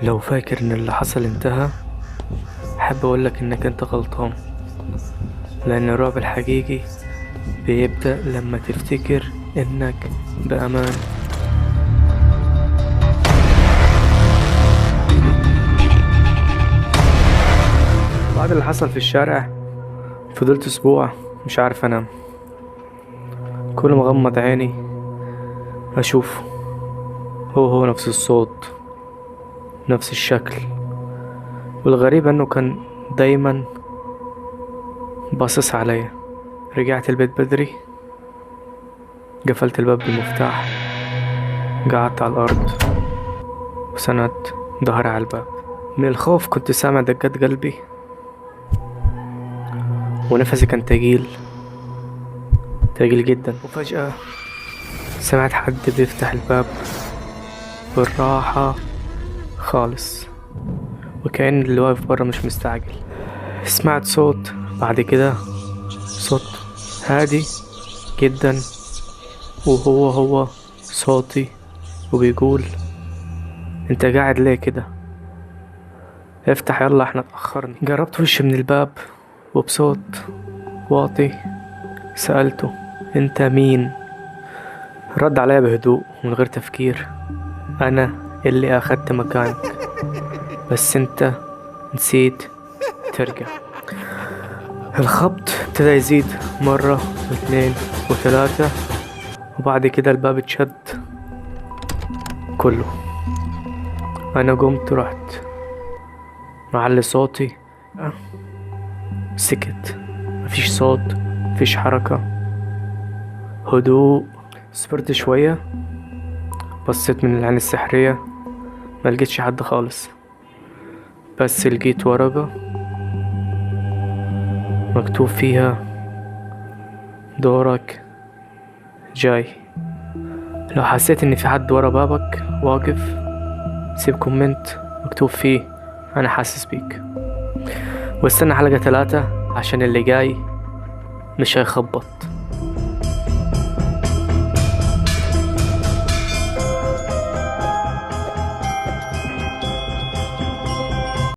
لو فاكر ان اللي حصل انتهى، حابب اقولك انك انت غلطان. لان الرعب الحقيقي بيبدأ لما تفتكر انك بأمان. بعد اللي حصل في الشارع فضلت اسبوع مش عارف انام. كل ما اغمض عيني اشوفه، هو نفس الصوت، نفس الشكل. والغريب انه كان دايما باصص عليا. رجعت البيت بدري، قفلت الباب بالمفتاح، قعدت على الارض وسندت ظهري على الباب. من الخوف كنت سامع دقات قلبي، ونفسي كان تقيل تقيل جدا. وفجأة سمعت حد بيفتح الباب بالراحة خالص، وكأن اللي واقف برا مش مستعجل. سمعت صوت بعد كده، صوت هادي جدا، وهو صوتي، وبيقول: انت قاعد ليه كده؟ افتح يلا احنا اتأخرنا. قربت وشي من الباب وبصوت واطي سألته: انت مين؟ رد عليا بهدوء ومن غير تفكير: انا اللي اخدت مكانك، بس انت نسيت ترجع. الخبط ابتدى يزيد مرة واثنين وثلاثة، وبعد كده الباب اتشد كله. انا قمت رحت معلي صوتي. سكت، مفيش صوت، مفيش حركة، هدوء. صبرت شوية، بصيت من العين السحرية، ملقتش حد خالص، بس لقيت ورقة مكتوب فيها: دورك جاي. لو حسيت ان في حد ورا بابك واقف، سيب كومنت مكتوب فيه: انا حاسس بيك. واستنى حلقة 3 عشان اللي جاي مش هيخبط.